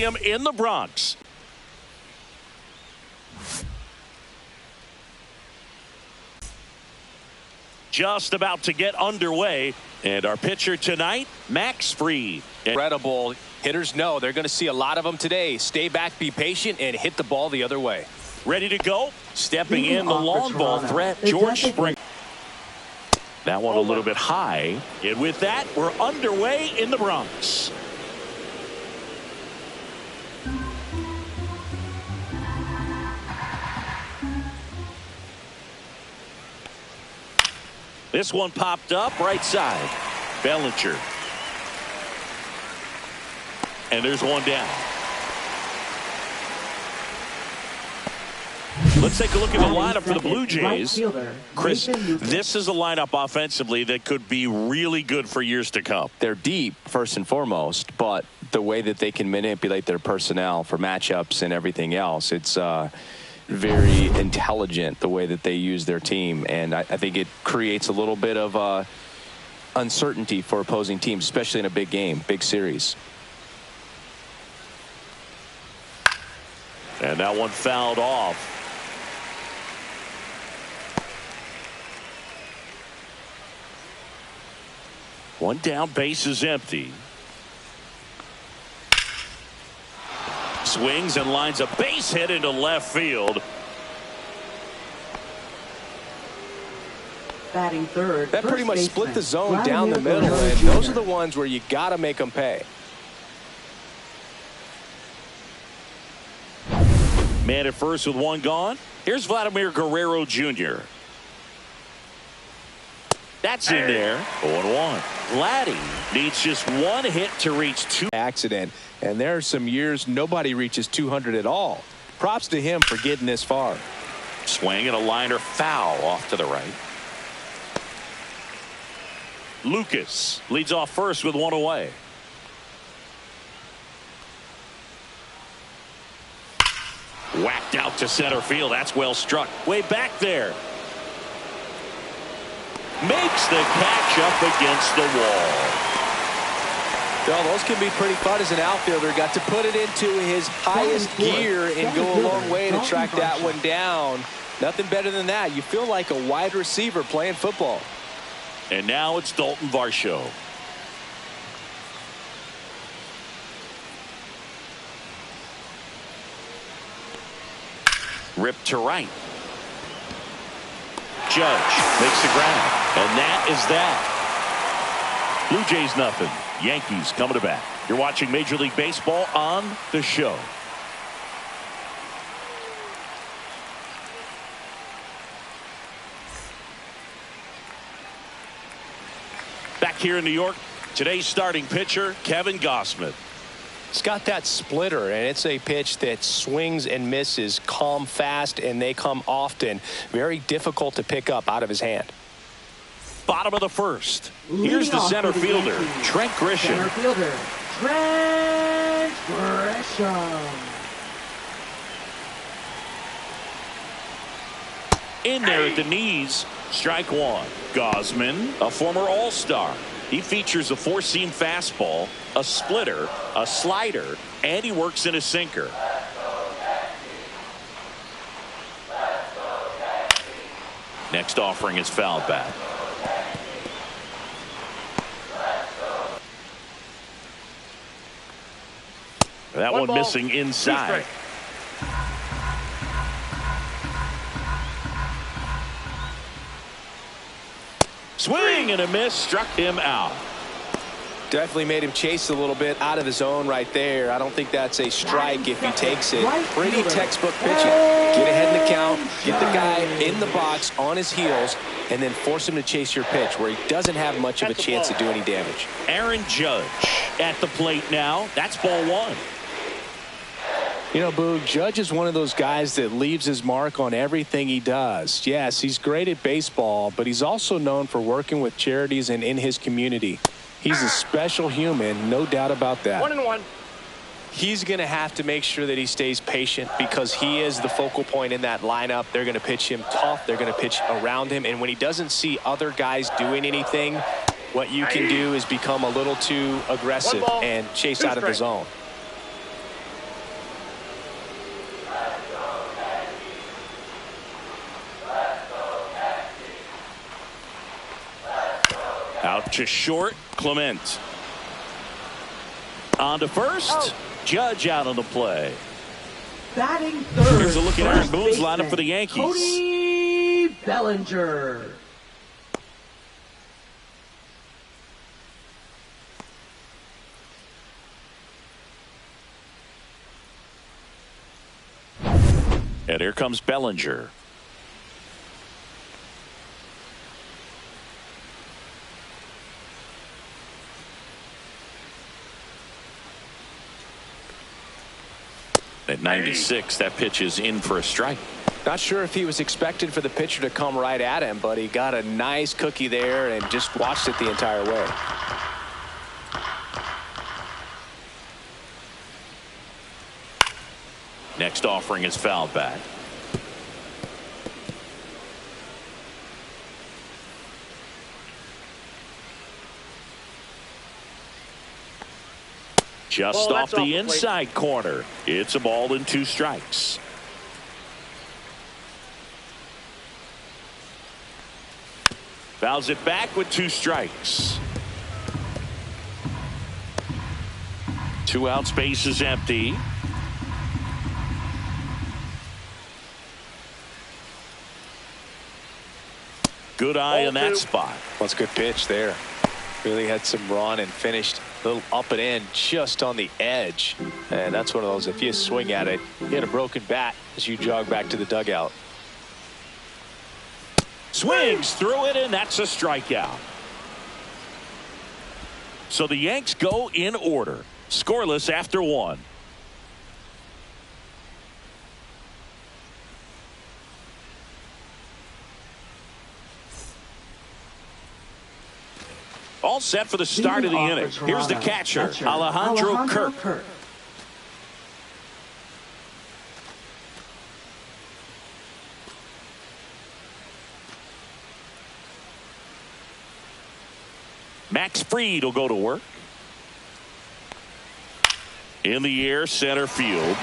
Stadium in the Bronx. Just about to get underway, and our pitcher tonight, Max Fried. Incredible. Hitters know they're going to see a lot of them today. Stay back, be patient, and hit the ball the other way. Ready to go. Stepping in the long ball threat, George Springer. That one a little bit high. And with that, we're underway in the Bronx. This one popped up right side. Bellinger. And there's one down. Let's take a look at the lineup for the Blue Jays. Chris, this is a lineup offensively that could be really good for years to come. They're deep, first and foremost, but the way that they can manipulate their personnel for matchups and everything else, it's very intelligent the way that they use their team, and I think it creates a little bit of uncertainty for opposing teams, especially in a big game, big series. And that one fouled off. One down, base is empty. Swings and lines a base hit into left field. Batting third. That pretty much split the zone down the middle, and those are the ones where you got to make them pay. Man at first with one gone. Here's Vladimir Guerrero Jr. That's in there. 0-1. Vladdy needs just one hit to reach 2. Accident, and there are some years nobody reaches 200 at all. Props to him for getting this far. Swing and a liner foul off to the right. Lucas leads off first with one away. Whacked out to center field. That's well struck. Way back there. Makes the catch up against the wall. Well, those can be pretty fun as an outfielder. Got to put it into his highest gear and go a long way to track that one down. Nothing better than that. You feel like a wide receiver playing football. And now it's Dalton Varsho. Ripped to right. Judge makes the grab. And that is that. Blue Jays nothing. Yankees coming to bat. You're watching Major League Baseball on the show. Back here in New York, today's starting pitcher, Kevin Gausman. It's got that splitter, and it's a pitch that swings and misses, come fast, and they come often. Very difficult to pick up out of his hand. Bottom of the first. Here's the center fielder, Trent Grisham. Center fielder, Trent Grisham. In there at the knees, strike one. Gausman, a former All-Star. He features a four-seam fastball, a splitter, a slider, and he works in a sinker. Next offering is fouled back. That one missing inside. Swing and a miss, struck him out. Definitely made him chase a little bit out of his zone right there. I don't think that's a strike if he takes it. Pretty textbook pitching. Get ahead in the count, get the guy in the box on his heels, and then force him to chase your pitch where he doesn't have much of a chance to do any damage. Aaron Judge at the plate now. That's ball one. You know, Boog, Judge is one of those guys that leaves his mark on everything he does. Yes, he's great at baseball, but he's also known for working with charities and in his community. He's a special human, no doubt about that. 1-1. He's going to have to make sure that he stays patient because he is the focal point in that lineup. They're going to pitch him tough. They're going to pitch around him. And when he doesn't see other guys doing anything, what you can do is become a little too aggressive and chase out of the zone. Up to short, Clement. On to first. Judge out on the play. Batting third. Here's a look at Aaron first Boone's baseman, lineup for the Yankees. Cody Bellinger. And here comes Bellinger. At 96, that pitch is in for a strike. Not sure if he was expected for the pitcher to come right at him, but he got a nice cookie there and just watched it the entire way. Next offering is fouled back. Just off the inside corner. It's a ball and 2 strikes. Fouls it back with 2 strikes. 2 outs, base is empty. Good eye in that spot. That's a good pitch there. Really had some run and finished a little up and in just on the edge. And that's one of those, if you swing at it, you hit a broken bat as you jog back to the dugout. Swings through it, and that's a strikeout. So the Yanks go in order. Scoreless after 1. All set for the start of the inning. Here's the catcher, Alejandro Kirk. Max Fried will go to work. In the air, center field.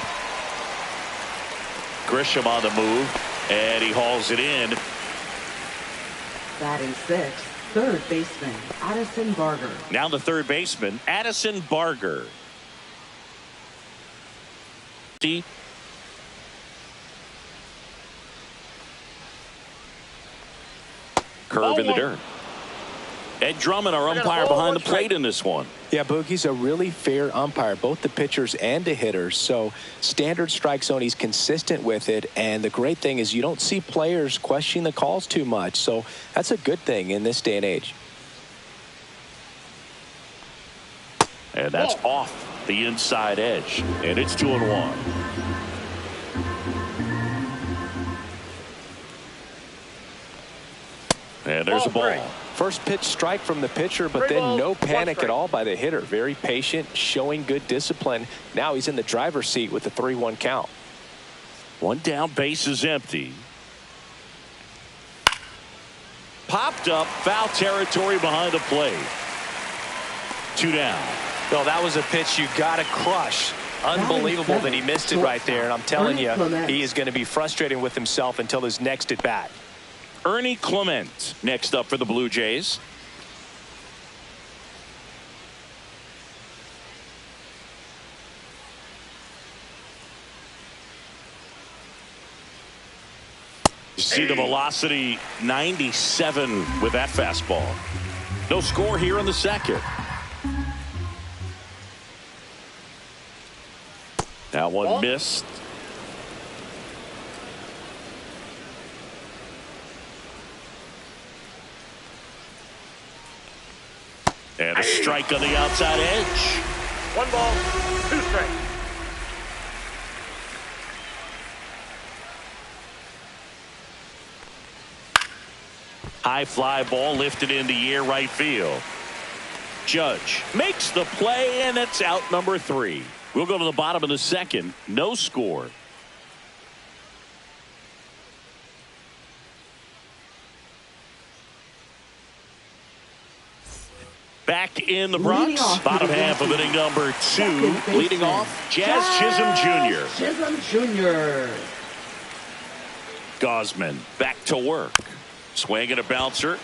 Grisham on the move, and he hauls it in. Batting 6th, third baseman, Addison Barger. Now the third baseman, Addison Barger. Curve in the dirt. Ed Drummond, our umpire behind the plate in this one. Yeah, Boogie's a really fair umpire, both the pitchers and the hitters. So standard strike zone, he's consistent with it. And the great thing is you don't see players questioning the calls too much. So that's a good thing in this day and age. And that's off the inside edge. And it's 2-1. And there's a ball. First pitch strike from the pitcher, but then no panic at all by the hitter. Very patient, showing good discipline. Now he's in the driver's seat with the 3-1 count. 1 down, base is empty. Popped up, foul territory behind the plate. 2 down. No, that was a pitch you got to crush. Unbelievable that he missed it right there. And I'm telling you, he is going to be frustrated with himself until his next at bat. Ernie Clement next up for the Blue Jays. You see the velocity 97 with that fastball. No score here in the second. That one missed. And a strike on the outside edge. 1 ball, 2 strikes. High fly ball lifted in the air, right field. Judge makes the play, and it's out number 3. We'll go to the bottom of the second. No score. Back in the Bronx, bottom half of inning number 2. Leading off, Jazz Chisholm Jr. Chisholm Jr. Gosman back to work. Swing and a bouncer.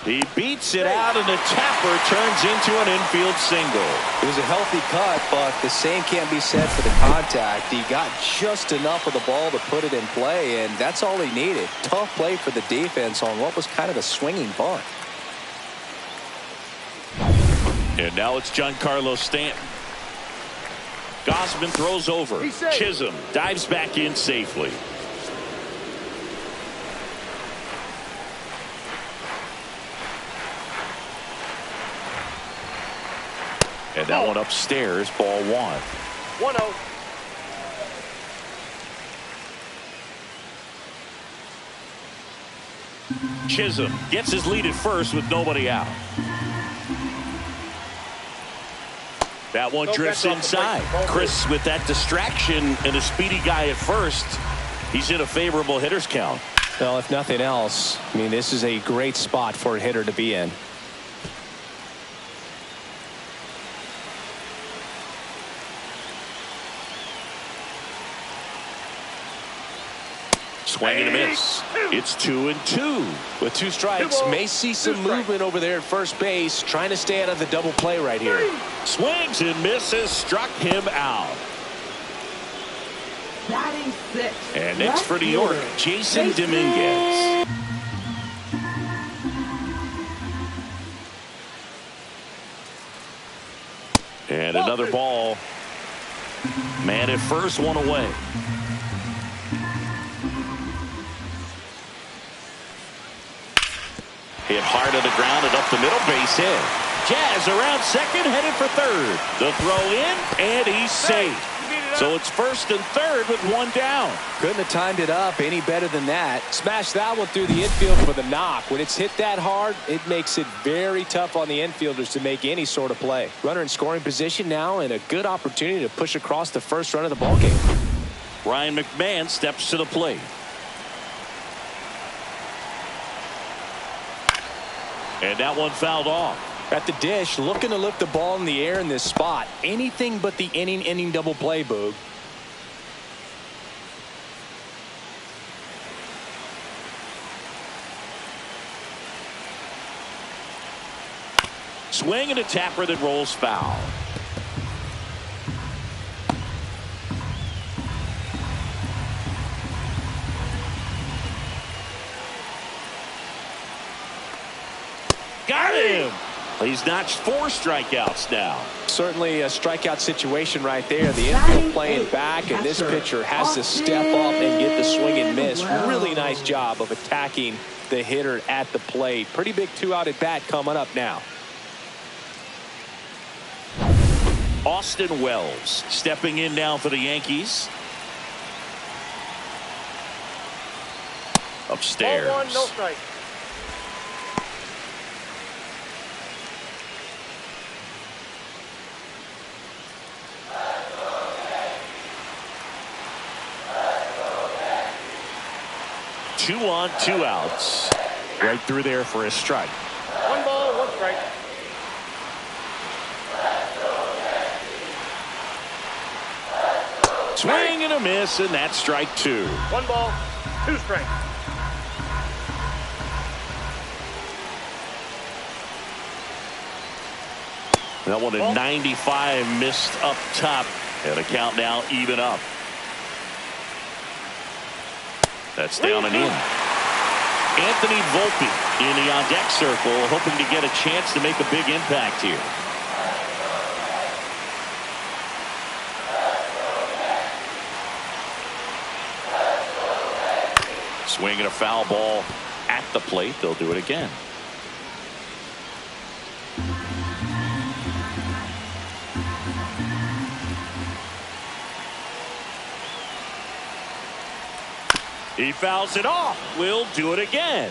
He beats it out, and the tapper turns into an infield single. It was a healthy cut, but the same can't be said for the contact. He got just enough of the ball to put it in play, and that's all he needed. Tough play for the defense on what was kind of a swinging bunt. And now it's Giancarlo Stanton. Gosman throws over. Chisholm dives back in safely. And that one upstairs, ball 1. 1-0. Chisholm gets his lead at first with nobody out. That one drifts inside. Chris, with that distraction and a speedy guy at first, he's in a favorable hitter's count. Well, if nothing else, I mean, this is a great spot for a hitter to be in. Swing and a miss. It's 2-2. With 2 strikes, may see some movement over there at first base, trying to stay out of the double play right here. Swings and misses, struck him out. Batting 6. And next for New York, Jason Dominguez. And another ball. Man at first, one away. Hit hard to the ground and up the middle, base hit. Jazz around second, headed for third. The throw in, and he's safe. So it's first and third with 1 down. Couldn't have timed it up any better than that. Smashed that one through the infield for the knock. When it's hit that hard, it makes it very tough on the infielders to make any sort of play. Runner in scoring position now, and a good opportunity to push across the first run of the ballgame. Ryan McMahon steps to the plate. And that one fouled off. At the dish, looking to lift the ball in the air in this spot. Anything but the inning double play, Boog. Swing and a tapper that rolls foul. Got him. He's notched 4 strikeouts now. Certainly a strikeout situation right there. The infield playing back, and this pitcher has to step up and get the swing and miss. Really nice job of attacking the hitter at the plate. Pretty big 2-out at bat coming up now. Austin Wells stepping in now for the Yankees. Upstairs. Ball 1, no strike. Two on, 2 outs. Right through there for a strike. 1 ball, 1 strike. Swing and a miss, and that's strike 2. 1 ball, 2 strikes. That one at 95 missed up top, and a count now even up. That's down and in. Anthony Volpe in the on-deck circle, hoping to get a chance to make a big impact here. Swinging a foul ball at the plate. They'll do it again. He fouls it off. We'll do it again.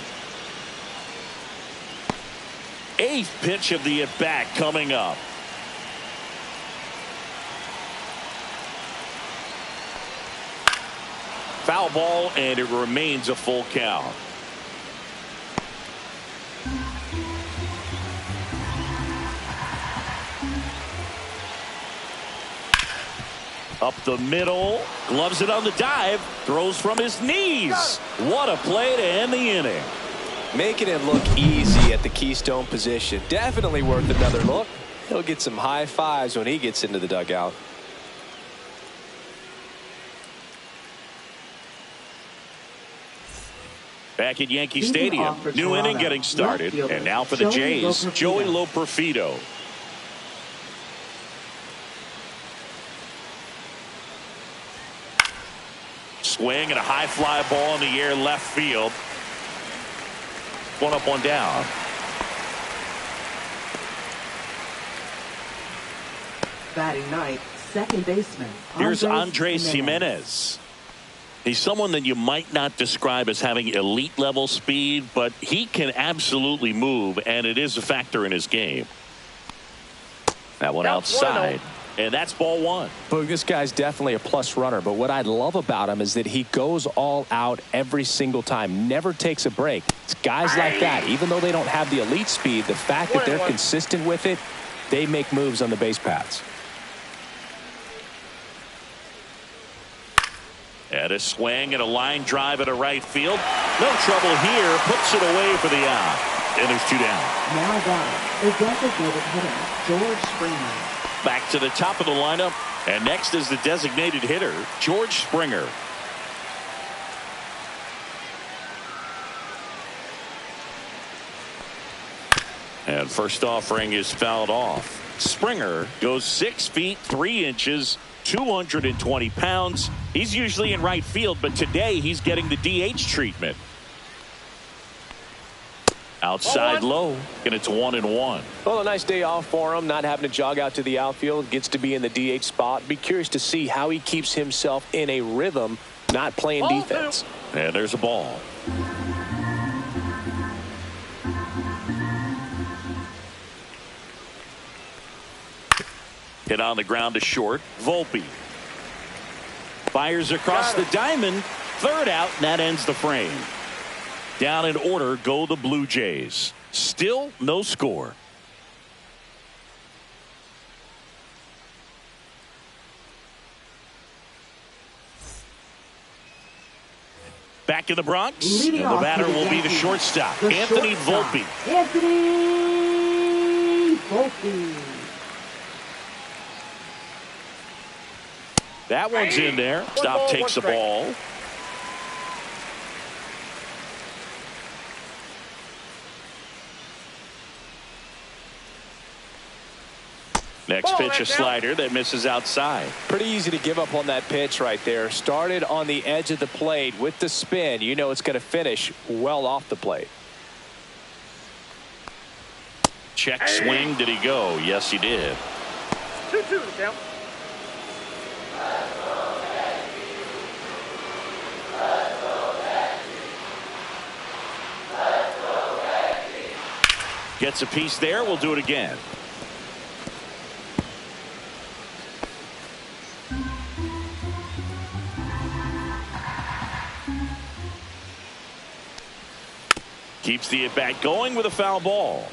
8th pitch of the at-bat coming up. Foul ball, and it remains a full count. Up the middle, gloves it on the dive, throws from his knees. What a play to end the inning. Making it look easy at the keystone position. Definitely worth another look. He'll get some high fives when he gets into the dugout. Back at Yankee Stadium, new inning getting started. And now for the Jays, Joey Loperfido. Swing and a high fly ball in the air left field. One up, one down. Batting ninth, second baseman. Here's Andres Jimenez. He's someone that you might not describe as having elite level speed, but he can absolutely move, and it is a factor in his game. That one outside, and that's ball one. Boog, this guy's definitely a plus runner, but what I love about him is that he goes all out every single time, never takes a break. It's guys like that, even though they don't have the elite speed, the fact that they're consistent with it, they make moves on the base paths. And a swing and a line drive at a right field. No trouble here. Puts it away for the out. And there's two down. Now batting, the designated hitter, George Springer. Back to the top of the lineup. And next is the designated hitter, George Springer. And first offering is fouled off. Springer goes 6 feet 3 inches. 220 pounds. He's usually in right field, but today he's getting the DH treatment. Outside low, and it's 1-1. Well, a nice day off for him, not having to jog out to the outfield. Gets to be in the DH spot. Be curious to see how he keeps himself in a rhythm, not playing defense. And there's a ball. Hit on the ground to short. Volpe fires across the diamond. Third out, and that ends the frame. Down in order go the Blue Jays. Still no score. Back in the Bronx, and the batter will be the shortstop, Anthony Volpe. Anthony Volpe. That one's in there. Stop takes the ball. Next pitch, a slider that misses outside. Pretty easy to give up on that pitch right there. Started on the edge of the plate with the spin. You know it's going to finish well off the plate. Check swing. Did he go? Yes, he did. 2-2 count. Gets a piece there. We'll do it again. Keeps the at-bat going with a foul ball.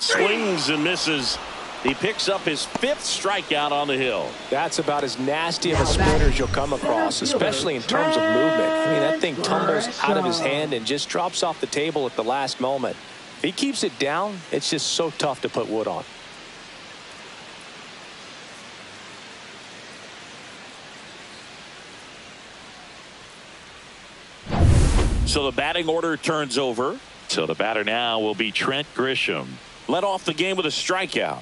Swings and misses. He picks up his 5th strikeout on the hill. That's about as nasty of a sprinter as you'll come across, especially in terms of movement. I mean, that thing tumbles out of his hand and just drops off the table at the last moment. If he keeps it down, it's just so tough to put wood on. So the batting order turns over. So the batter now will be Trent Grisham. Led off the game with a strikeout.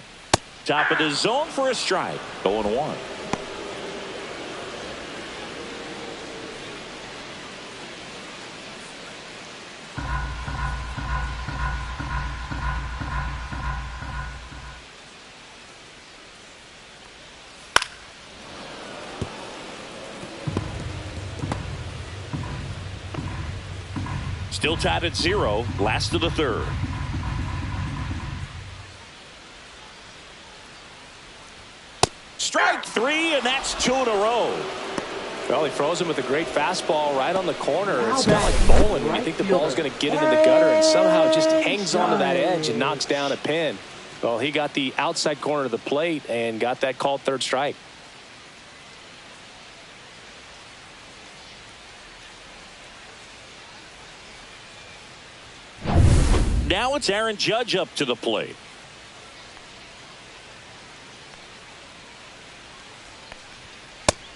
Top of the zone for a strike. 0-1. Still tied at 0. Last of the third. Strike 3, and that's 2 in a row. Well, he throws him with a great fastball right on the corner. It's not like bowling when you think the ball's going to get into the gutter and somehow just hangs onto that edge and knocks down a pin. Well, he got the outside corner of the plate and got that called third strike. Now it's Aaron Judge up to the plate.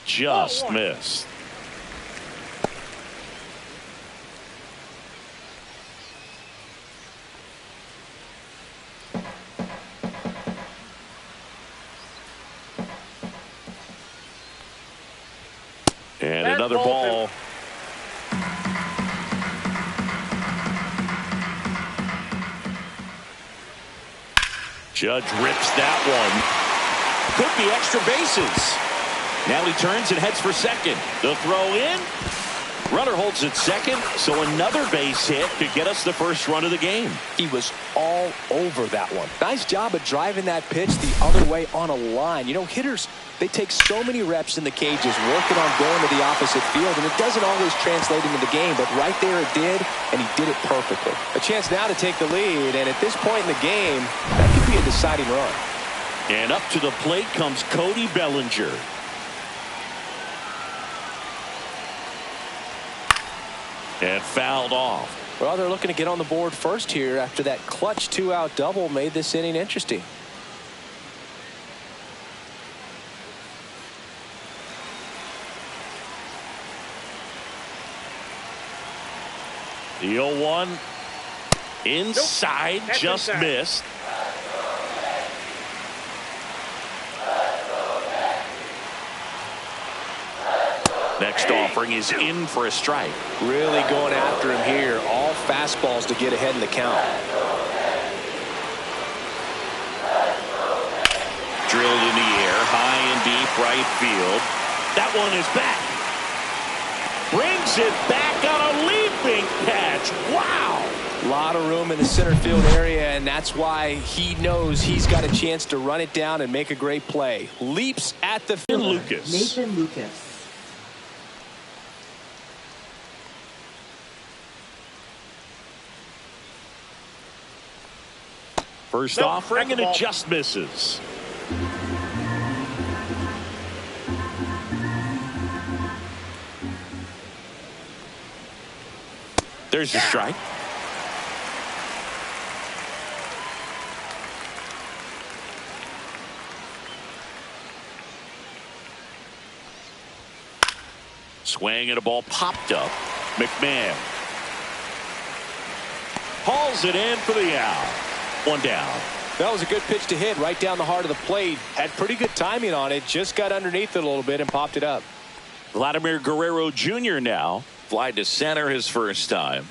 Just missed. And another ball. Judge rips that one. Could be extra bases. Now he turns and heads for second. The throw in. Runner holds at second, so another base hit could get us the first run of the game. He was all over that one. Nice job of driving that pitch the other way on a line. You know, hitters, they take so many reps in the cages working on going to the opposite field, and it doesn't always translate into the game, but right there it did, and he did it perfectly. A chance now to take the lead, and at this point in the game, that could be a deciding run. And up to the plate comes Cody Bellinger. And fouled off. Well, they're looking to get on the board first here after that clutch 2-out double made this inning interesting. The 0-1 inside, just missed. Next offering is in for a strike. Really going after him here. All fastballs to get ahead in the count. Drilled in the air, high and deep right field. That one is back. Brings it back on a leaping catch. Wow. A lot of room in the center field area, and that's why he knows he's got a chance to run it down and make a great play. Leaps at the field. Nathan Lucas. First offering, and it just misses. There's a strike. Swing and a ball popped up. McMahon hauls it in for the out. One down. That was a good pitch to hit right down the heart of the plate. Had pretty good timing on it. Just got underneath it a little bit and popped it up. Vladimir Guerrero Jr. now. Fly to center his first time.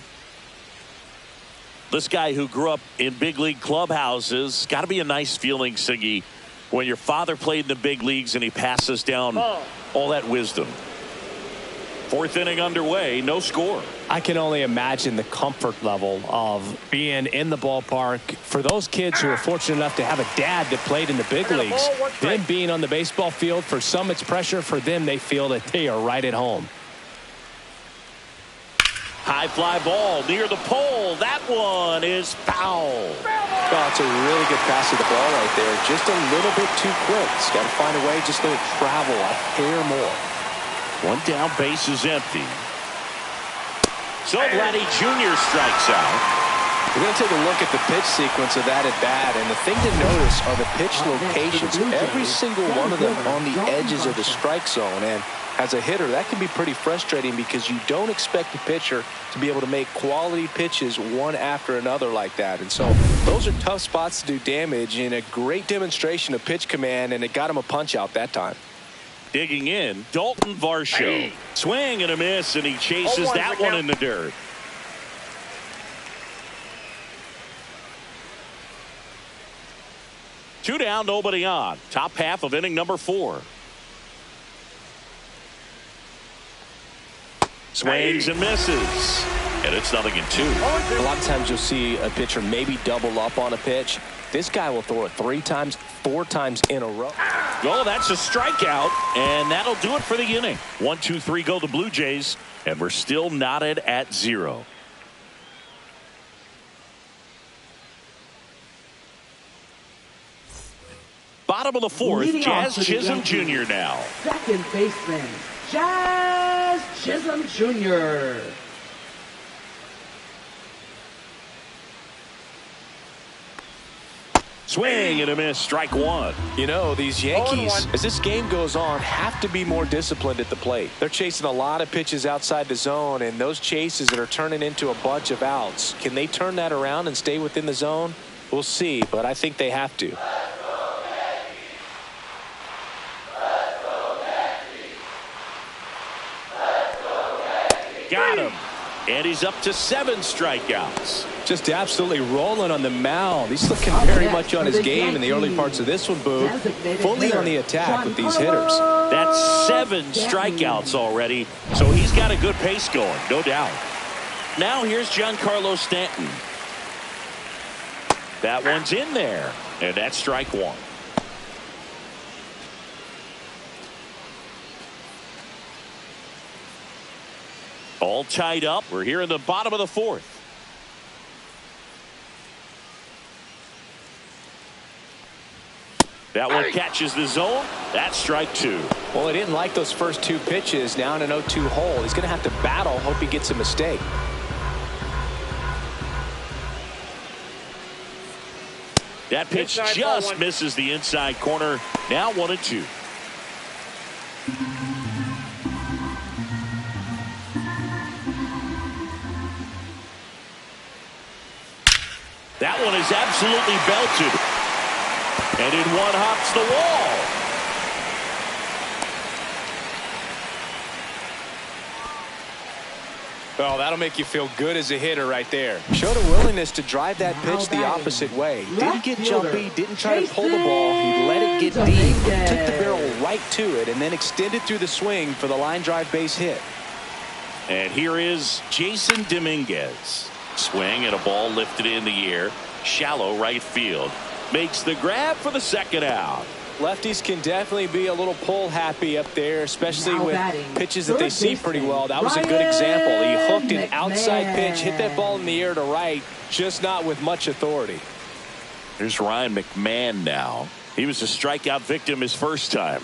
This guy who grew up in big league clubhouses. Got to be a nice feeling, Siggy, when your father played in the big leagues and he passes down all that wisdom. Fourth inning underway, no score. I can only imagine the comfort level of being in the ballpark for those kids who are fortunate enough to have a dad that played in the big leagues. Them being on the baseball field, for some it's pressure. For them, they feel that they are right at home. High fly ball near the pole. That one is foul. Oh, it's a really good pass of the ball right there. Just a little bit too quick. It's got to find a way, just let it travel a hair more. One down, base is empty. So Vladdy Jr. strikes out. We're going to take a look at the pitch sequence of that at bat, and the thing to notice are the pitch locations. Every single one of them on the edges of the strike zone, and as a hitter, that can be pretty frustrating because you don't expect the pitcher to be able to make quality pitches one after another like that. And so those are tough spots to do damage, and a great demonstration of pitch command, and it got him a punch out that time. Digging in, Dalton Varsho. Swing and a miss, and he chases that one in the dirt. Two down, nobody on. Top half of inning number 4. Swings and misses. And it's 0-2. A lot of times you'll see a pitcher maybe double up on a pitch. This guy will throw it 3 times, 4 times in a row. Oh, that's a strikeout, and that'll do it for the inning. 1, 2, 3 go the Blue Jays, and we're still knotted at 0. bottom of the fourth, Leading Jazz off for the Chisholm Yankees, Jr. now. Second baseman, Jazz Chisholm Jr. Swing and a miss, strike one. You know, these Yankees, as this game goes on, have to be more disciplined at the plate. They're chasing a lot of pitches outside the zone, and those chases that are turning into a bunch of outs. Can they turn that around and stay within the zone? We'll see, but I think they have to. Got him. And he's up to 7 strikeouts. Just absolutely rolling on the mound. He's looking very much on his game in the early parts of this one, Boo. Fully on the attack with these hitters. That's 7 strikeouts already, so he's got a good pace going, no doubt. Now here's Giancarlo Stanton. That one's in there, and that's strike one. All tied up. We're here in the bottom of the fourth. That one catches the zone. That's strike two. Well, he didn't like those first 2 pitches. Now in an 0-2 hole. He's going to have to battle. Hope he gets a mistake. That pitch just misses the inside corner. Now 1-2. That one is absolutely belted. And in one hops the wall. Oh, that'll make you feel good as a hitter right there. Showed a willingness to drive that pitch the opposite way. Didn't get jumpy, didn't try to pull the ball. He let it get deep, took the barrel right to it, and then extended through the swing for the line drive base hit. And here is Jason Dominguez. Swing and a ball lifted in the air. Shallow right field. Makes the grab for the second out. Lefties can definitely be a little pull happy up there, especially with pitches that they see pretty well. That was a good example. He hooked an outside pitch, hit that ball in the air to right, just not with much authority. Here's Ryan McMahon now. He was a strikeout victim his first time.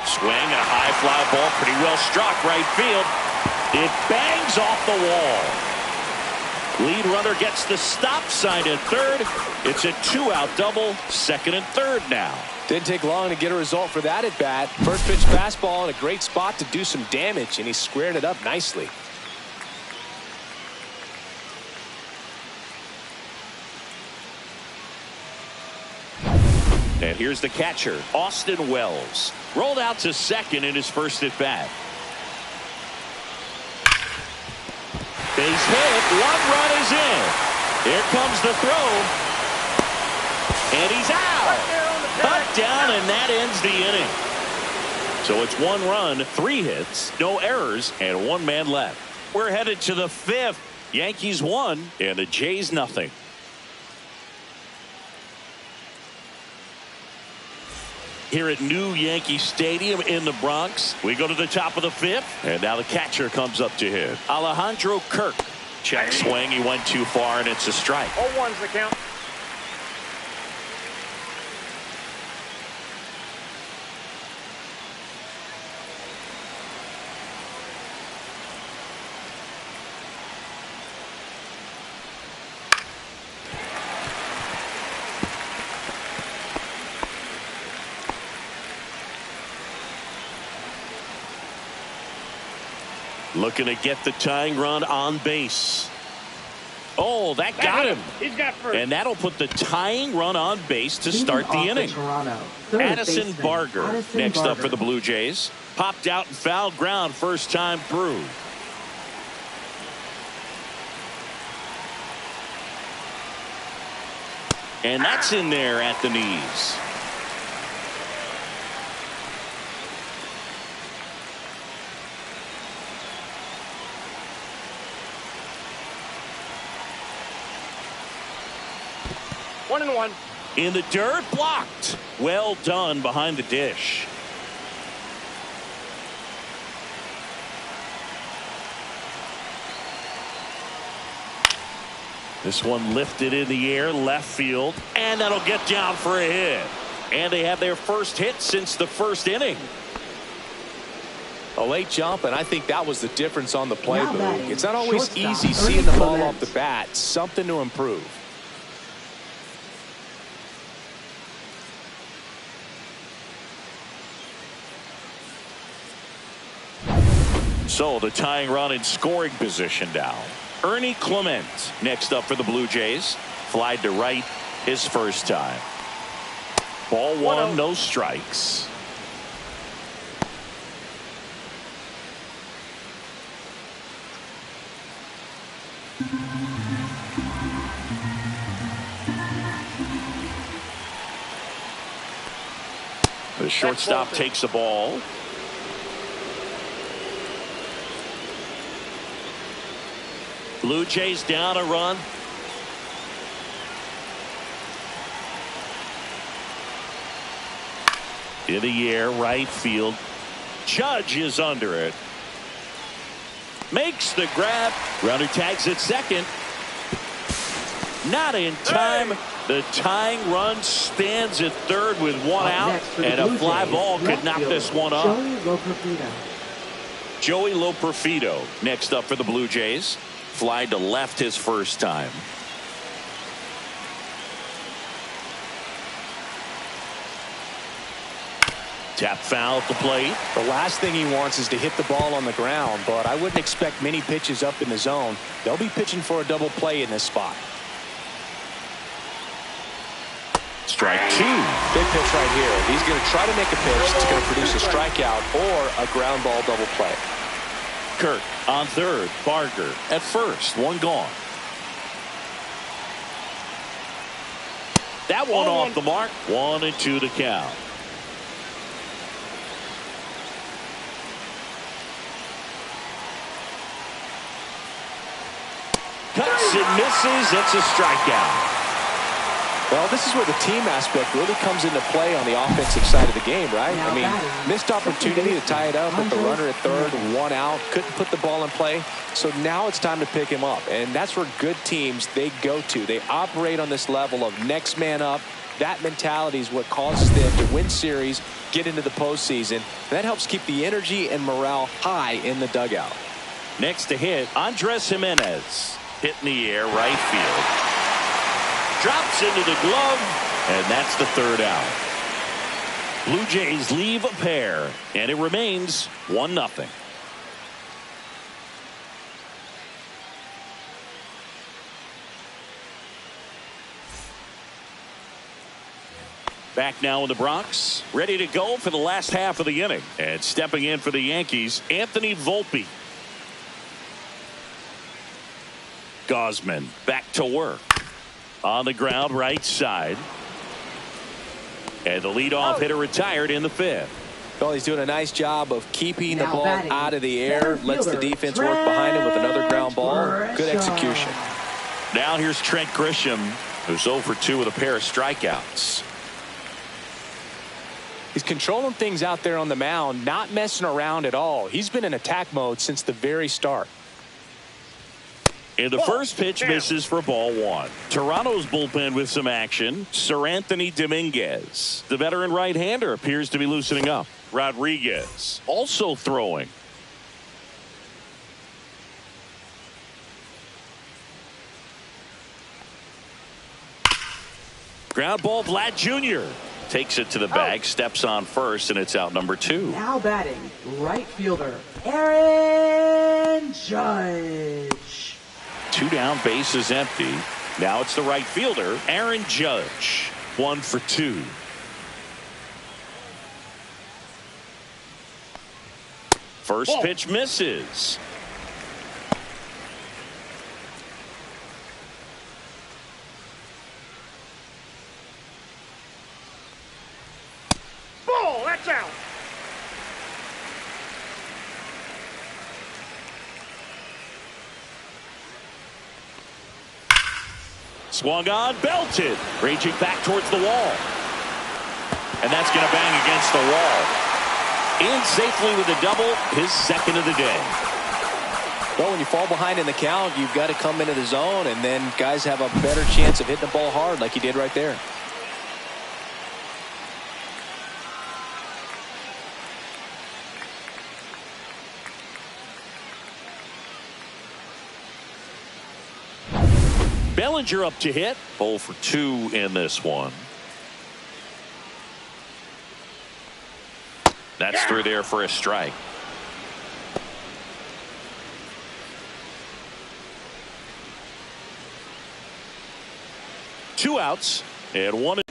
Swing and a high fly ball, pretty well struck right field. It bangs off the wall. Lead runner gets the stop sign at third. It's a 2-out double, second and third now. Didn't take long to get a result for that at bat. First pitch fastball in a great spot to do some damage, and he squared it up nicely. And here's the catcher, Austin Wells. Rolled out to second in his first at bat. Base hit, 1 run is in. Here comes the throw. And he's out. Cut down, and that ends the inning. So it's 1 run, 3 hits, no errors, and 1 man left. We're headed to the 5th. Yankees 1 and the Jays nothing. Here at New Yankee Stadium in the Bronx, we go to the top of the 5th, and now the catcher comes up to hit. Alejandro Kirk. Check swing. He went too far, and it's a strike. 0-1's the count. Looking to get the tying run on base. Oh, that got him. He's got first. And that'll put the tying run on base to start the inning. Addison Barger next up for the Blue Jays. Popped out and fouled ground first time through. And that's in there at the knees. One and one. In the dirt, blocked. Well done behind the dish. This one lifted in the air, left field, and that'll get down for a hit. And they have their first hit since the first inning. A late jump, and I think that was the difference on the play. It's not always Shortstop, easy seeing the ball off the bat. Something to improve. So the tying run in scoring position now. Ernie Clement next up for the Blue Jays. Flied to right his first time. Ball one, no strikes. The shortstop takes the ball. Blue Jays down a run. In the air, right field. Judge is under it. Makes the grab. Runner tags at second. Not in time. The tying run stands at third with one out, and a fly ball could knock this one up. Joey Loperfido next up for the Blue Jays. Fly to left his first time. Tap foul at the plate. The last thing he wants is to hit the ball on the ground, but I wouldn't expect many pitches up in the zone. They'll be pitching for a double play in this spot. Strike two. Big pitch right here. He's going to try to make a pitch that's going to produce a strikeout or a ground ball double play. Kirk on third. Barger at first. One gone. That one off the mark. 1-2 to count. Cuts and misses. It's a strikeout. Well, this is where the team aspect really comes into play on the offensive side of the game, right? I mean, missed opportunity to tie it up with the runner at third, one out, couldn't put the ball in play. So now it's time to pick him up. And that's where good teams, they go to. They operate on this level of next man up. That mentality is what causes them to win series, get into the postseason. That helps keep the energy and morale high in the dugout. Next to hit, Andres Jimenez. Hit in the air, right field. Drops into the glove, and that's the third out. Blue Jays leave a pair, and it remains 1-0. Back now in the Bronx, ready to go for the last half of the inning. And stepping in for the Yankees, Anthony Volpe. Gosman back to work. On the ground, right side. And the leadoff hitter retired in the fifth. Well, he's doing a nice job of keeping the ball out of the air. Lets the defense work behind him with another ground ball. Good execution. Now here's Trent Grisham, who's 0 for 2 with a pair of strikeouts. He's controlling things out there on the mound, not messing around at all. He's been in attack mode since the very start. And the first pitch misses for ball one. Toronto's bullpen with some action. Sir Anthony Dominguez. The veteran right-hander appears to be loosening up. Rodriguez also throwing. Ground ball, Vlad Jr. Takes it to the bag, steps on first, and it's out number 2. Now batting, right fielder, Aaron Judge. 2 down, bases empty. Now it's the right fielder, Aaron Judge. 1 for 2. First pitch misses. Ball, that's out. Swung on, belted. Raging back towards the wall. And that's going to bang against the wall. In safely with a double, his second of the day. Well, when you fall behind in the count, you've got to come into the zone, and then guys have a better chance of hitting the ball hard like he did right there. Bellinger up to hit. 0 for 2 in this one. That's through there for a strike. Two outs and one.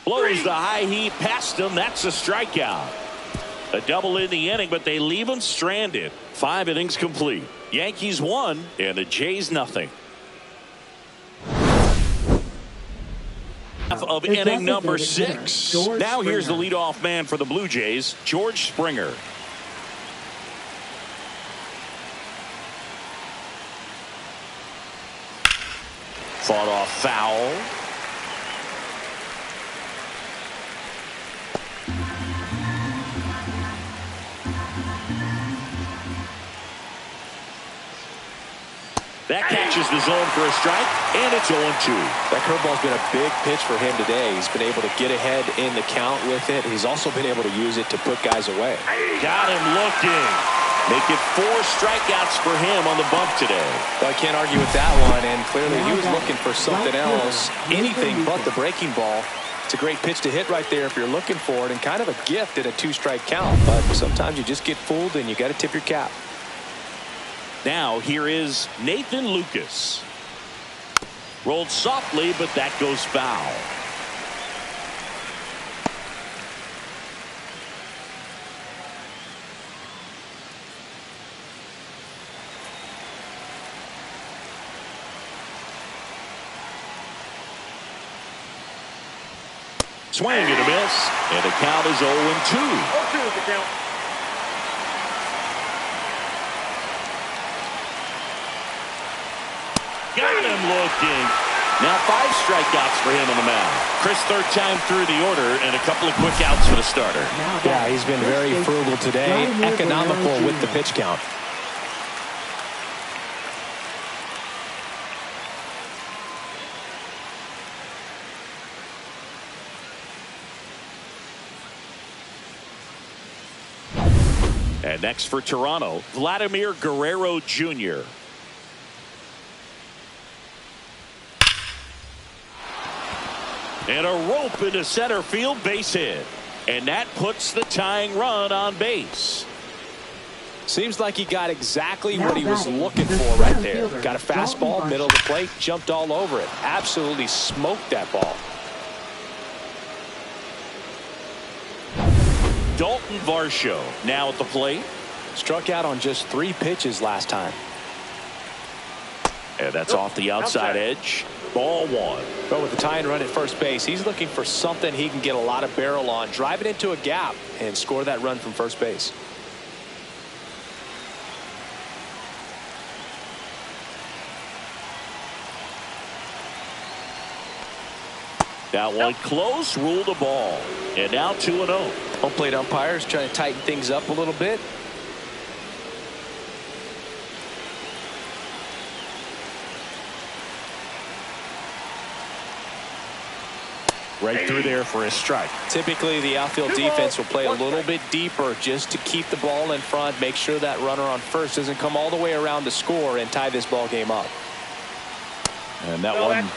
Blows the high heat past him. That's a strikeout. A double in the inning, but they leave him stranded. 5 innings complete. Yankees 1 and the Jays nothing. Of inning number 6. Now here's the leadoff man for the Blue Jays, George Springer. Fought off foul. That catches the zone for a strike, and it's 0-2. That curveball's been a big pitch for him today. He's been able to get ahead in the count with it. He's also been able to use it to put guys away. Got him looking. Make it 4 strikeouts for him on the bump today. Well, I can't argue with that one, and clearly he was looking for something else, anything but the breaking ball. It's a great pitch to hit right there if you're looking for it, and kind of a gift at a 2-strike count. But sometimes you just get fooled, and you got to tip your cap. Now here is Nathan Lucas. Rolled softly, but that goes foul. Swing and a miss, and the count is 0-2. 0-2 is the count. Got him looking. Now 5 strikeouts for him on the mound. Chris, 3rd time through the order, and a couple of quick outs for the starter. Yeah, he's been very frugal today, economical with the pitch count. And next for Toronto, Vladimir Guerrero Jr. And a rope into center field, base hit. And that puts the tying run on base. Seems like he got exactly what he was looking for right there. Got a fastball, middle of the plate, jumped all over it. Absolutely smoked that ball. Dalton Varsho now at the plate. Struck out on just 3 pitches last time. And that's off the outside edge. Ball 1. But with the tying run at first base, he's looking for something he can get a lot of barrel on, drive it into a gap, and score that run from first base. That one close, ruled the ball. And now 2-0. Home plate umpires trying to tighten things up a little bit. Right through there for a strike. Typically, the outfield defense will play a little bit deeper just to keep the ball in front, make sure that runner on first doesn't come all the way around to score and tie this ball game up. And that one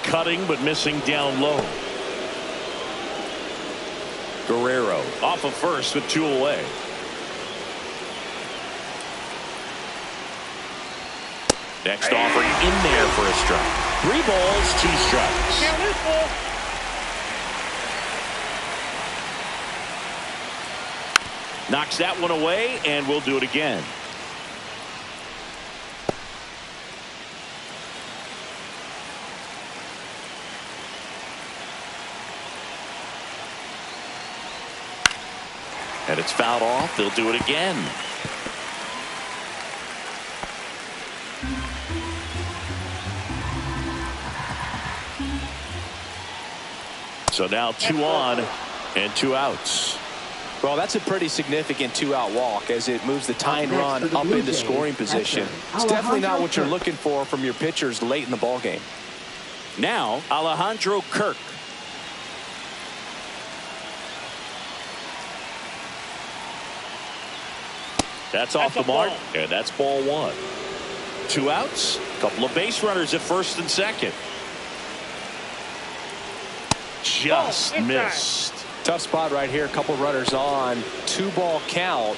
cutting but missing down low. Guerrero off of first with 2 away. Next offering in there for a strike. 3 balls, 2 strikes. Knocks that one away, and we'll do it again. And it's fouled off. They'll do it again. So now 2 on and 2 outs. Well, that's a pretty significant 2-out walk as it moves the tying run up into scoring position. It's definitely not what you're looking for from your pitchers late in the ballgame. Now Alejandro Kirk. That's off the mark, and that's ball 1. 2 outs, couple of base runners at first and second. Just missed. Tough spot right here. A couple runners on. 2-ball count.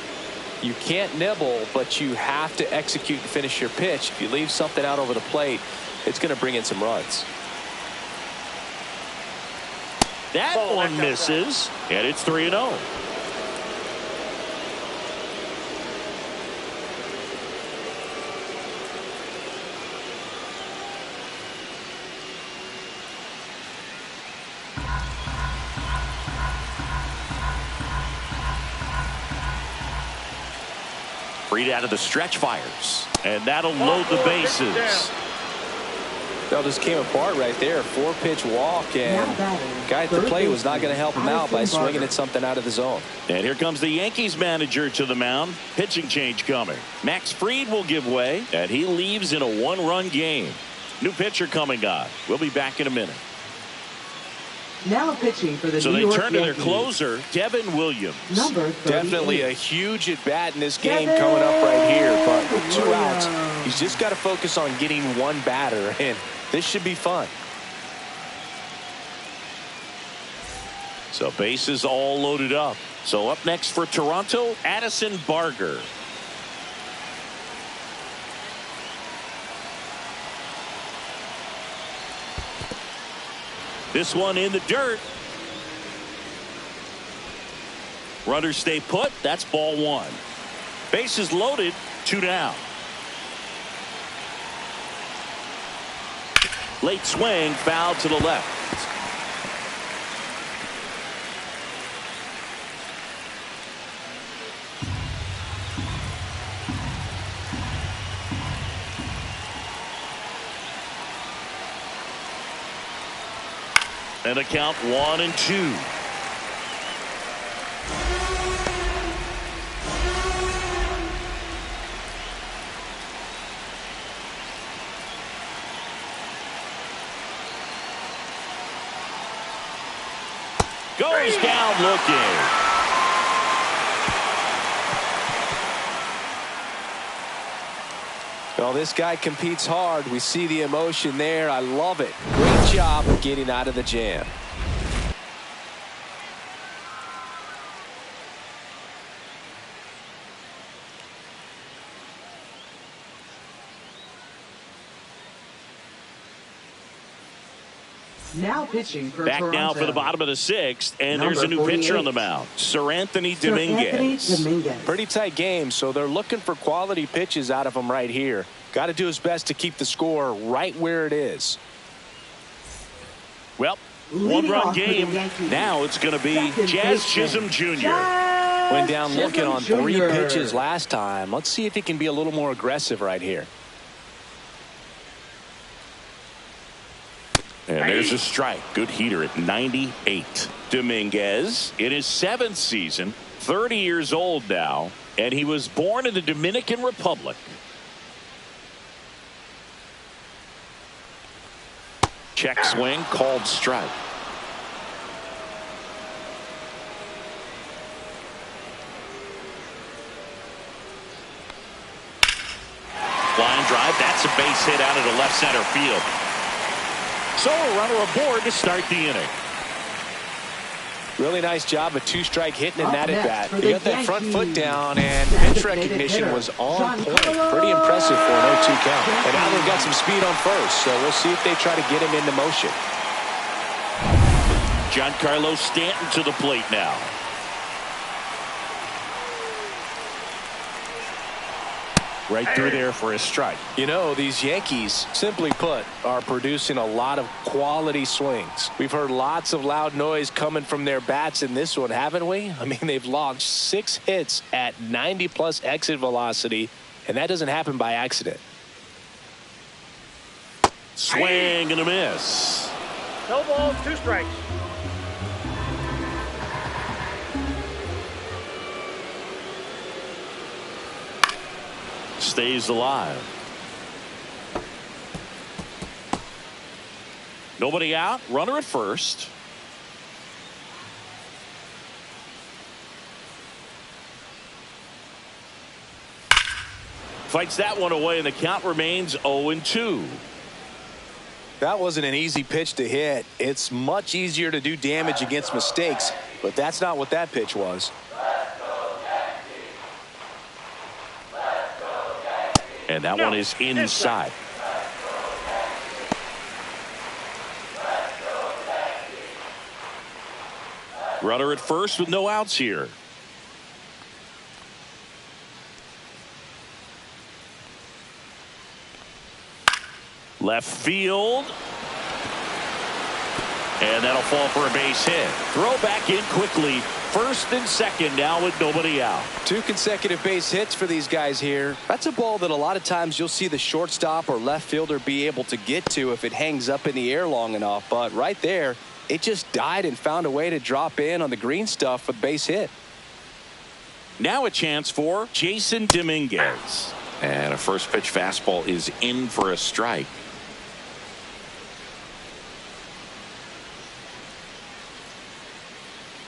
You can't nibble, but you have to execute and finish your pitch. If you leave something out over the plate, it's going to bring in some runs. That one misses, and it's 3-0. Freed out of the stretch fires, and that'll load the bases. That just came apart right there. 4-pitch walk, and guy at the plate was not going to help him out by swinging at something out of the zone. And here comes the Yankees manager to the mound. Pitching change coming. Max Fried will give way, and he leaves in a 1-run game. New pitcher coming on. We'll be back in a minute. Now pitching for the So New they York turn to their Yankees. closer, Devin Williams. Number 38. Definitely a huge at bat in this game coming up right here, but with 2 outs, he's just got to focus on getting 1 batter, and this should be fun. So bases all loaded up. So up next for Toronto, Addison Barger. This one in the dirt. Runners stay put. That's ball 1. Bases loaded. 2 down. Late swing, foul to the left. And a count 1-2. Goes down looking. Well, this guy competes hard. We see the emotion there. I love it. Great job of getting out of the jam. Now pitching for Back Toronto. now for the bottom of the 6th, and Number there's a new pitcher 48. on the mound. Sir Anthony Sir Dominguez. Anthony Dominguez. Pretty tight game, so they're looking for quality pitches out of him right here. Got to do his best to keep the score right where it is. Well, Leading 1-run off for the game. Yankees. Now it's going to be Second Jazz baseman, Chisholm Jr. Jazz Went down looking Chisholm on 3 Jr. pitches last time. Let's see if he can be a little more aggressive right here. And there's a strike. Good heater at 98. Dominguez in his 7th season, 30 years old now, and he was born in the Dominican Republic. Check swing, called strike. Line drive, that's a base hit out of the left center field. So a runner aboard to start the inning. Really nice job of 2-strike hitting in Up that at next bat. for He the got that front foot Yankees. down, and pitch Designated recognition hitter, was on point. Giancarlo Pretty impressive for an 0-2 count. And now they've got some speed on first, so we'll see if they try to get him into motion. Giancarlo Stanton to the plate now. Right through there for a strike. You know, these Yankees, simply put, are producing a lot of quality swings. We've heard lots of loud noise coming from their bats in this one, haven't we? I mean, they've launched 6 hits at 90+ exit velocity, and that doesn't happen by accident. Swing and a miss. No balls, 2 strikes. stays alive. Nobody out. Runner at first. Fights that one away, and the count remains 0-2. That wasn't an easy pitch to hit. It's much easier to do damage against mistakes, but that's not what that pitch was. And that one is inside. Runner at first with no outs here. Left field. And that'll fall for a base hit. Throw back in quickly. First and second now with nobody out. 2 consecutive base hits for these guys here. That's a ball that a lot of times you'll see the shortstop or left fielder be able to get to if it hangs up in the air long enough. But right there, it just died and found a way to drop in on the green stuff with base hit. Now a chance for Jason Dominguez. And a first pitch fastball is in for a strike.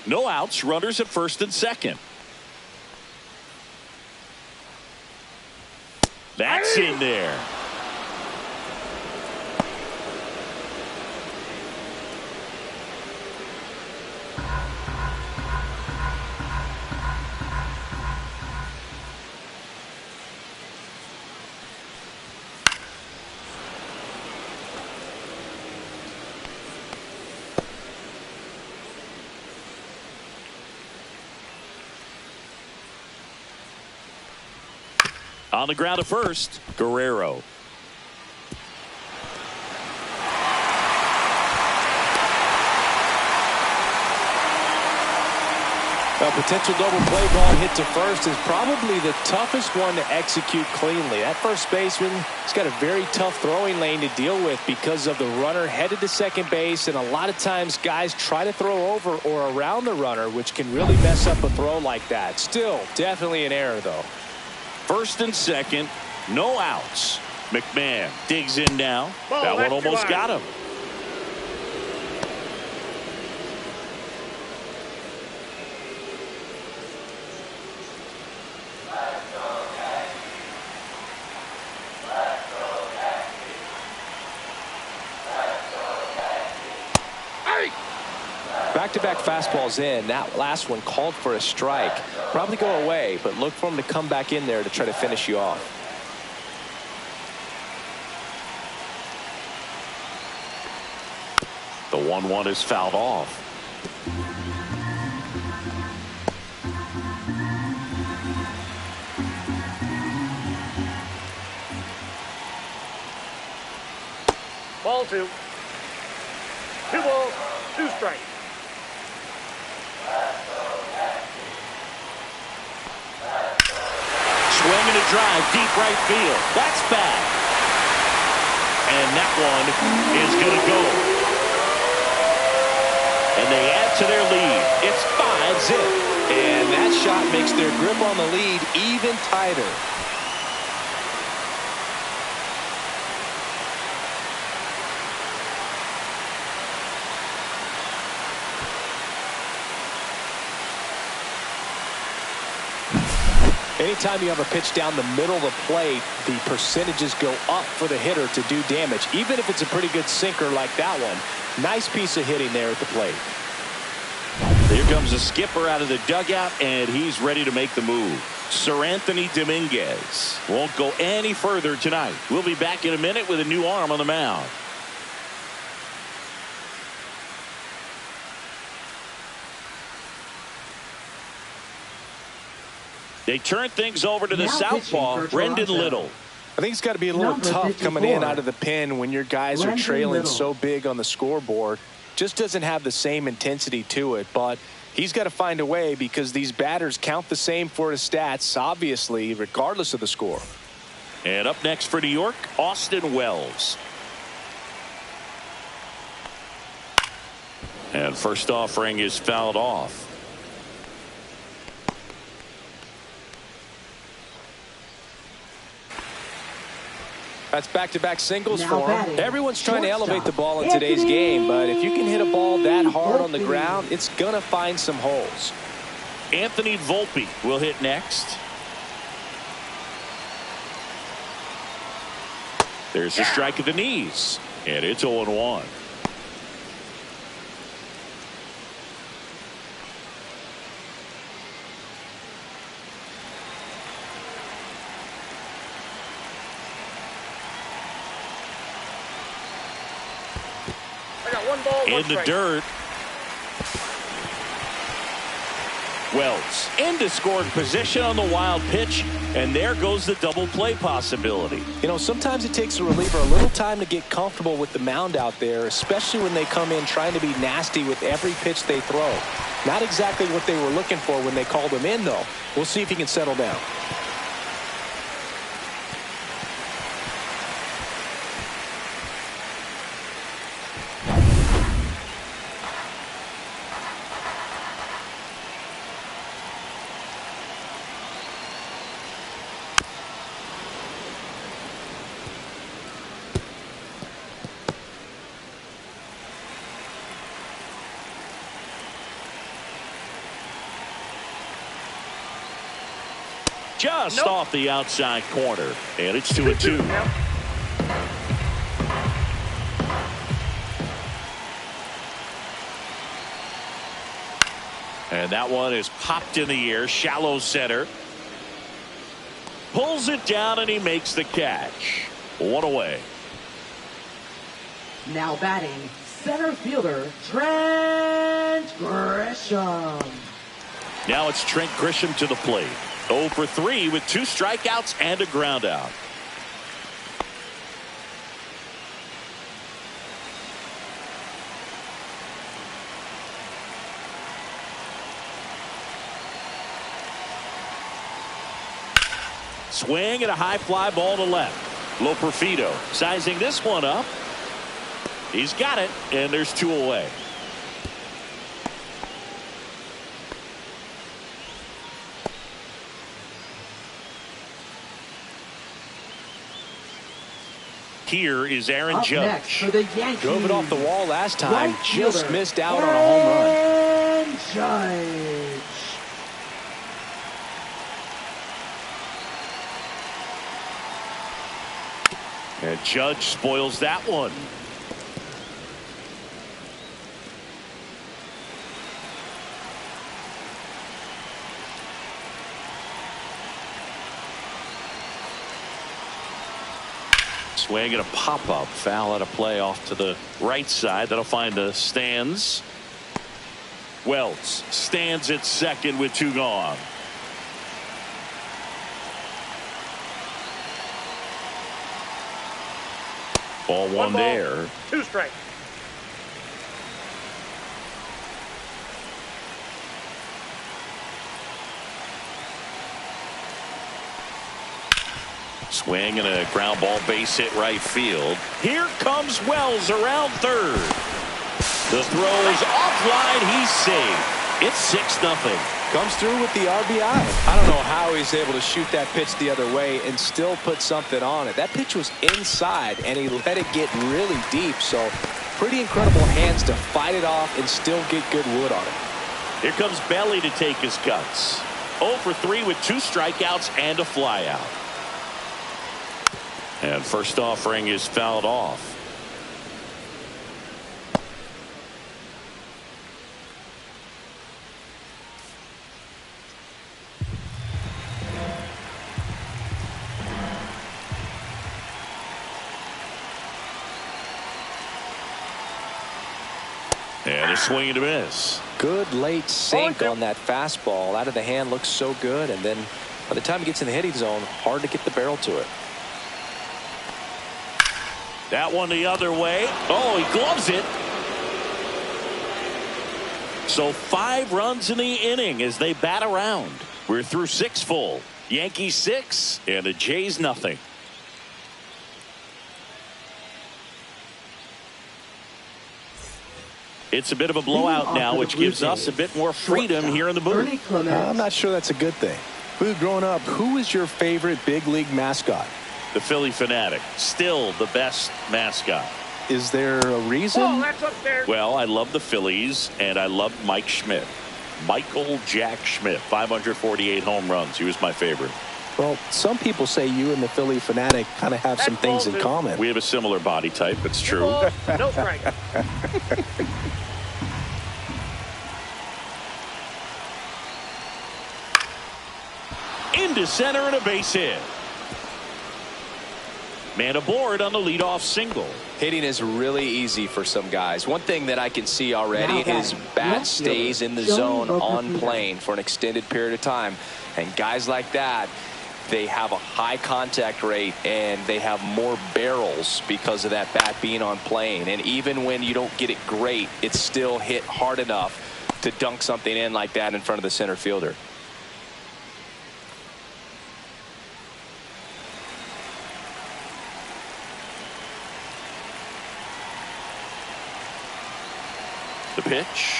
No outs, runners at first and second. That's in there. On the ground at first, Guerrero. A potential double play ball hit to first is probably the toughest one to execute cleanly. That first baseman has got a very tough throwing lane to deal with because of the runner headed to second base, and a lot of times guys try to throw over or around the runner, which can really mess up a throw like that. Still, definitely an error, though. First and second, no outs. McMahon digs in now. That one almost got him. Back-to-back fastballs in. That last one called for a strike. Probably go away, but look for him to come back in there to try to finish you off. The 1-1 is fouled off. Ball 2. 2 balls, 2 strikes. Swinging a drive, deep right field. That's bad. And that one is going to go. And they add to their lead. It's 5-zip. And that shot makes their grip on the lead even tighter. Anytime you have a pitch down the middle of the plate, the percentages go up for the hitter to do damage, even if it's a pretty good sinker like that one. Nice piece of hitting there at the plate. Here comes the skipper out of the dugout, and he's ready to make the move. Sir Anthony Dominguez won't go any further tonight. We'll be back in a minute with a new arm on the mound. They turn things over to the southpaw, Brendan Little. I think it's got to be a little tough coming in out of the pen when your guys are trailing so big on the scoreboard. Just doesn't have the same intensity to it, but he's got to find a way because these batters count the same for his stats, obviously, regardless of the score. And up next for New York, Austin Wells. And first offering is fouled off. That's back-to-back singles Now for him. batting, Everyone's trying to elevate the shortstop, ball in today's game, but if you can hit a ball that hard on the Volpe. ground, it's going to find some holes. Anthony Volpe will hit next. There's a strike at the knees, and it's 0-1. I got one ball, one In the strike. dirt. Wells into scoring position on the wild pitch, and there goes the double play possibility. You know, sometimes it takes a reliever a little time to get comfortable with the mound out there, especially when they come in trying to be nasty with every pitch they throw. Not exactly what they were looking for when they called him in, though. We'll see if he can settle down. Just off the outside corner, and it's 2-2. And that one is popped in the air, shallow center. Pulls it down, and he makes the catch. One away. Now batting, center fielder Trent Grisham. Now it's Trent Grisham to the plate. 0 for 3 with 2 strikeouts and a ground out. Swing and a high fly ball to left. Loperfido sizing this one up. He's got it, and there's 2 away. Here is Aaron Up next Judge. for the Yankees. Drove it off the wall last time. Right Just fielder, missed out on a home run. Aaron Judge. And Judge spoils that one. Swing and a pop-up foul out of play off to the right side. That'll find the stands. Wells stands at second with 2 gone. Ball one ball, there. 2 strikes. Swing and a ground ball base hit right field. Here comes Wells around third. The throw is offline. He's safe. It's 6-0. Comes through with the RBI. I don't know how he's able to shoot that pitch the other way and still put something on it. That pitch was inside, and he let it get really deep. So pretty incredible hands to fight it off and still get good wood on it. Here comes Belly to take his cuts. 0 for 3 with 2 strikeouts and a flyout. And first offering is fouled off. And a swing and a miss. Good late sink on that fastball. Out of the hand, looks so good, and then by the time he gets in the hitting zone, hard to get the barrel to it. That one the other way. Oh, he gloves it. So 5 runs in the inning as they bat around. We're through 6 full. Yankees 6 and the Jays nothing. It's a bit of a blowout now, which gives us a bit more freedom here in the booth. I'm not sure that's a good thing. Boo, growing up, who was your favorite big league mascot? The Philly Fanatic, still the best mascot. Is there a reason? Oh, that's up there. Well, I love the Phillies, and I love Mike Schmidt. Michael Jack Schmidt, 548 home runs. He was my favorite. Well, some people say you and the Philly Fanatic kind of have some things in common. We have a similar body type. It's true. No strike. Into center and a base hit. Man aboard on the leadoff single. Hitting is really easy for some guys. One thing that I can see already is bat stays in the zone on plane for an extended period of time. And guys like that, they have a high contact rate and they have more barrels because of that bat being on plane. And even when you don't get it great, it's still hit hard enough to dunk something in like that in front of the center fielder. The pitch.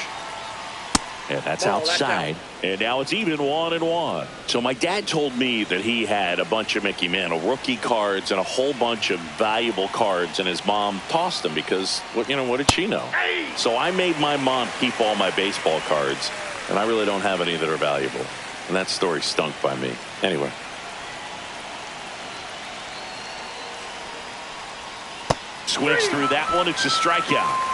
And that's outside. And now it's even 1-1. So my dad told me that he had a bunch of Mickey Mantle rookie cards and a whole bunch of valuable cards, and his mom tossed them because, what did she know? So I made my mom keep all my baseball cards, and I really don't have any that are valuable. And that story stunk by me. Anyway. Swings through that one. It's a strikeout.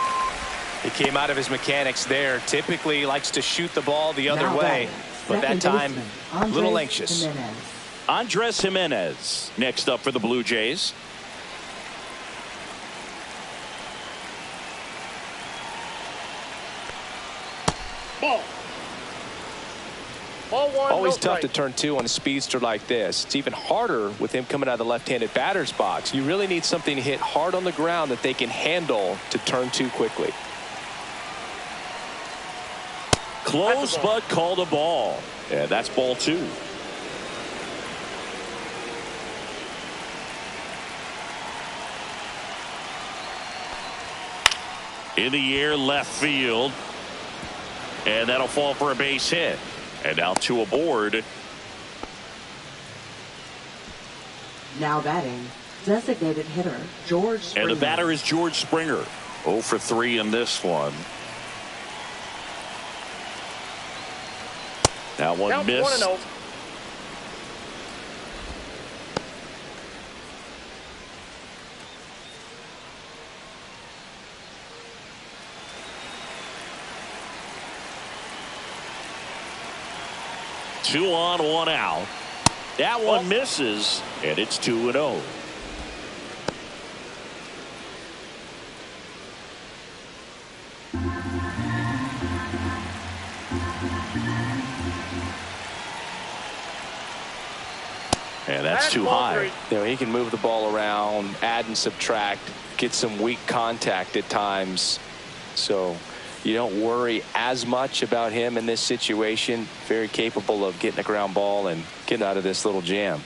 He came out of his mechanics there. Typically likes to shoot the ball the other way, but that time a little anxious. Andres Jimenez next up for the Blue Jays. Ball. Ball one. Always tough to turn two on a speedster like this. It's even harder with him coming out of the left-handed batter's box. You really need something to hit hard on the ground that they can handle to turn two quickly. Close, but called a ball. Yeah, that's ball two. In the air, left field. And that'll fall for a base hit. And now two aboard. Now batting, designated hitter George Springer. And the batter is George Springer. 0 for 3 in this one. That one Count missed. 1-0. Two on, one out. That one misses, and it's 2-0. And that's too high. He can move the ball around, add and subtract, get some weak contact at times. So you don't worry as much about him in this situation. Very capable of getting a ground ball and getting out of this little jam.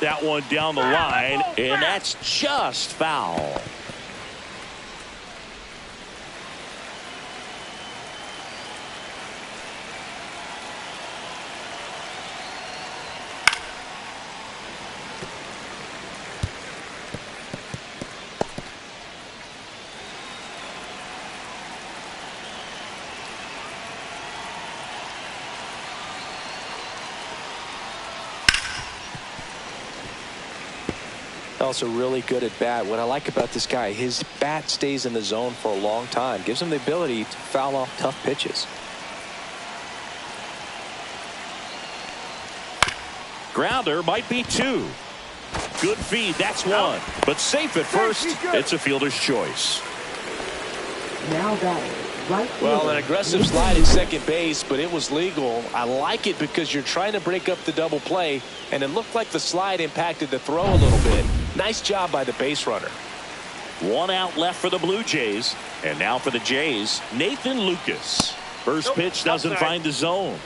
That one down the line, and that's just foul. Also really good at bat. What I like about this guy, his bat stays in the zone for a long time. Gives him the ability to foul off tough pitches. Grounder might be two. Good feed, that's one. But safe at first. It's a fielder's choice. Now batting, right fielder. Well, an aggressive slide at second base, but it was legal. I like it because you're trying to break up the double play, and it looked like the slide impacted the throw a little bit. Nice job by the base runner. One out left for the Blue Jays. And now for the Jays, Nathan Lucas. First pitch doesn't find the zone.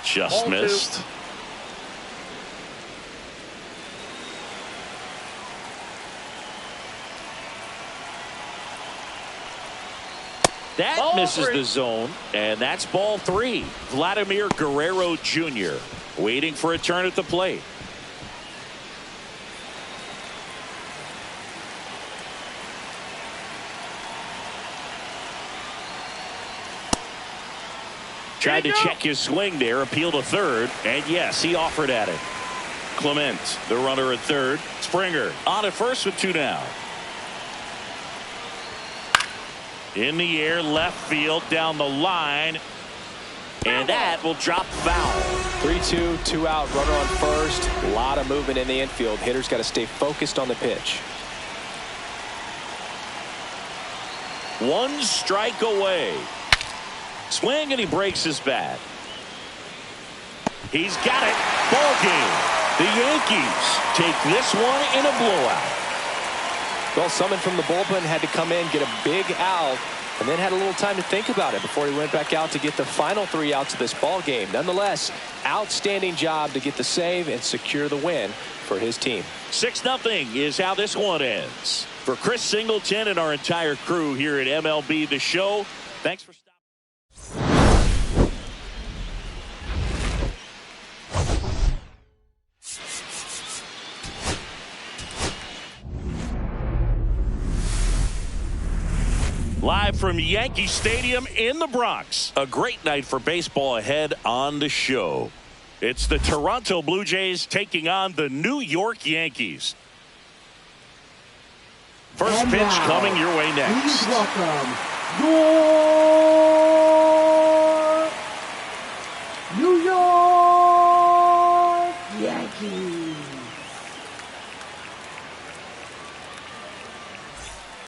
Just missed. That Ball misses three. the zone, and that's ball 3. Vladimir Guerrero Jr. waiting for a turn at the plate. Tried to check his swing there, appeal to third, and yes, he offered at it. Clement, the runner at third. Springer on at first with 2 down. In the air, left field, down the line, and that will drop foul. 3-2, 2 out, runner on first. A lot of movement in the infield. Hitter's got to stay focused on the pitch. 1 strike away. Swing, and he breaks his bat. He's got it. Ball game. The Yankees take this one in a blowout. Well, someone from the bullpen had to come in, get a big out, and then had a little time to think about it before he went back out to get the final 3 outs of this ball game. Nonetheless, outstanding job to get the save and secure the win for his team. 6-0 is how this one ends. For Chris Singleton and our entire crew here at MLB The Show, thanks for stopping. Live from Yankee Stadium in the Bronx. A great night for baseball ahead on the show. It's the Toronto Blue Jays taking on the New York Yankees. First And pitch now, coming your way next. Please welcome your